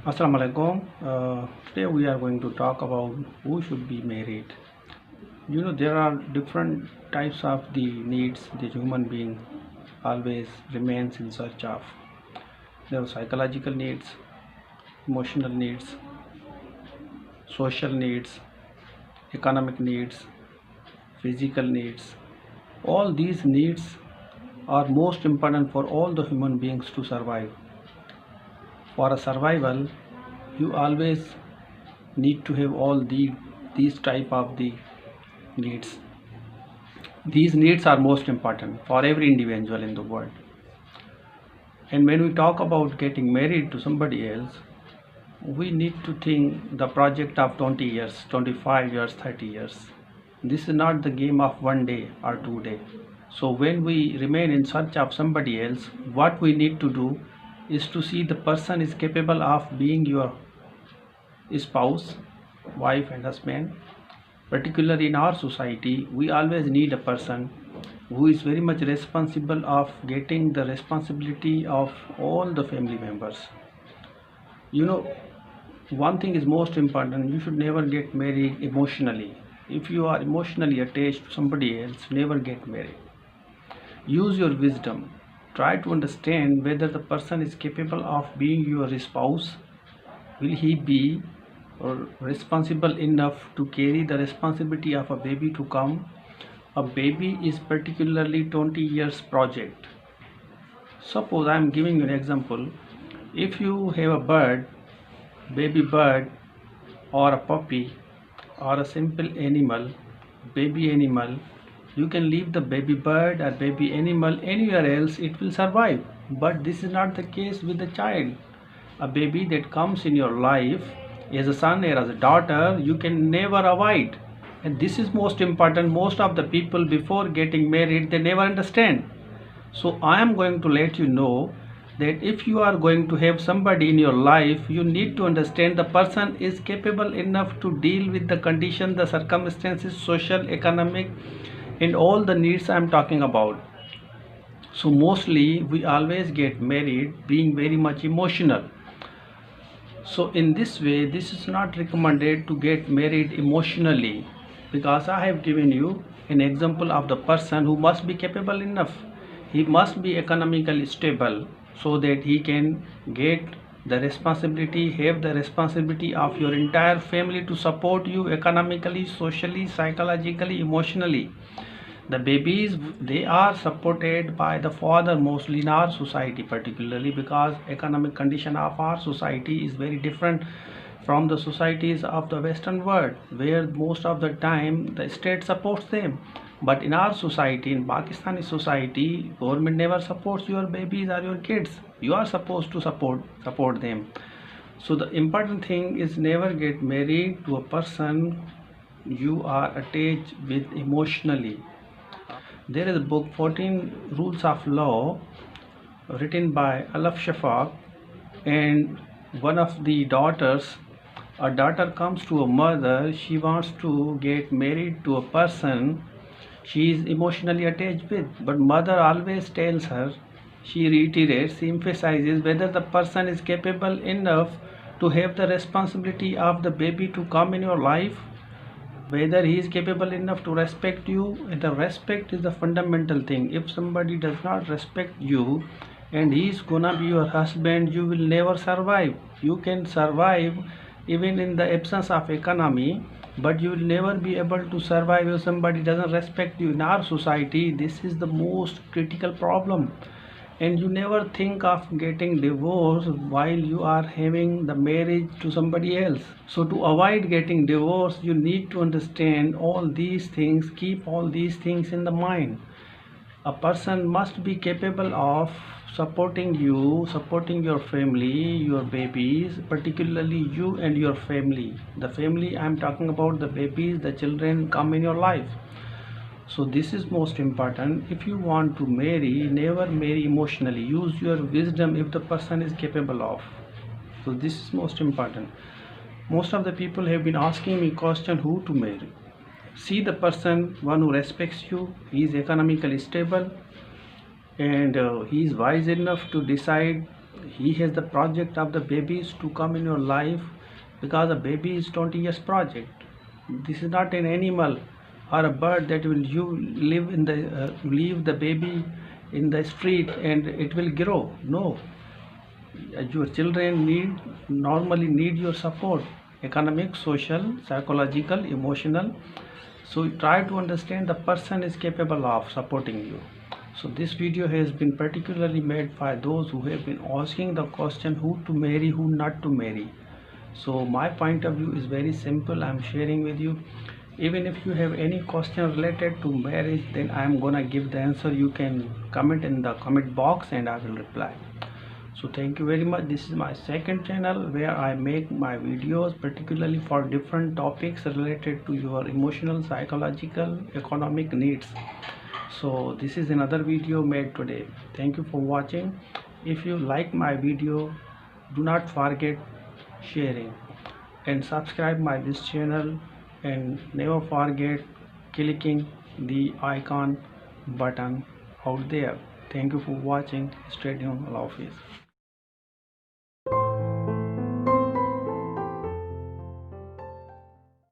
Assalamu alaikum. Today we are going to talk about who should be married. There are different types of the needs the human being always remains in search of. There are psychological needs, emotional needs, social needs, economic needs, physical needs. All these needs are most important for all the human beings to survive. For a survival, you always need to have these type of the needs. These needs are most important for every individual in the world. And when we talk about getting married to somebody else, we need to think the project of 20 years, 25 years, 30 years. This is not the game of one day or 2 days. So when we remain in search of somebody else, what we need to do is to see the person is capable of being your spouse, wife and husband. Particularly in our society, we always need a person who is very much responsible of getting the responsibility of all the family members. You know, one thing is most important, you should never get married emotionally. If you are emotionally attached to somebody else, never get married. Use your wisdom. Try to understand whether the person is capable of being your spouse. Will he be responsible enough to carry the responsibility of a baby to come? A baby is particularly 20 years project. Suppose I am giving you an example. If you have a bird, baby bird, or a puppy, or a simple animal, baby animal, you can leave the baby bird or baby animal anywhere else, it will survive. But this is not the case with the child. A baby that comes in your life as a son or as a daughter, you can never avoid. And this is most important. Most of the people before getting married, they never understand. So I am going to let you know that if you are going to have somebody in your life, you need to understand the person is capable enough to deal with the condition, the circumstances, social, economic, and all the needs I am talking about. So mostly we always get married being very much emotional. So in this way, this is not recommended to get married emotionally, because I have given you an example of the person who must be capable enough. He must be economically stable so that he can get the responsibility, have the responsibility of your entire family to support you economically, socially, psychologically, emotionally. The babies, they are supported by the father mostly in our society, particularly because economic condition of our society is very different from the societies of the western world, where most of the time the state supports them. But in our society, in Pakistani society, government never supports your babies or your kids. You are supposed to support them. So the important thing is never get married to a person you are attached with emotionally. There is a book 14 Rules of Law written by Alaf Shafaq, and one of the daughters, a daughter comes to a mother, she wants to get married to a person she is emotionally attached with, but mother always tells her, she reiterates, she emphasizes whether the person is capable enough to have the responsibility of the baby to come in your life, whether he is capable enough to respect you. And the respect is the fundamental thing. If somebody does not respect you and he is gonna be your husband, you will never survive. You can survive even in the absence of economy, but you will never be able to survive if somebody doesn't respect you. In our society, this is the most critical problem, and you never think of getting divorced while you are having the marriage to somebody else. So to avoid getting divorced, you need to understand all these things, keep all these things in the mind. A person must be capable of supporting you, supporting your family, your babies, particularly you and your family. The family I am talking about, the babies, the children come in your life. So this is most important. If you want to marry, never marry emotionally. Use your wisdom if the person is capable of. So this is most important. Most of the people have been asking me question who to marry. See the person, one who respects you, he is economically stable, and he is wise enough to decide He has the project of the babies to come in your life, because a baby is 20 years project. This is not an animal or a bird that will you live in the leave the baby in the street and it will grow. No, your children normally need your support, economic, social, psychological, emotional. So try to understand the person is capable of supporting you. So this video has been particularly made by those who have been asking the question who to marry, who not to marry. So my point of view is very simple. I'm sharing with you. Even if you have any question related to marriage, then I'm gonna give the answer. You can comment in the comment box and I will reply. So thank you very much. This is my second channel where I make my videos particularly for different topics related to your emotional, psychological, economic needs. So this is another video made today. Thank you for watching. If you like my video, do not forget sharing and subscribe my this channel, and never forget clicking the icon button out there. Thank you for watching. Stay tuned. Allah Hafiz.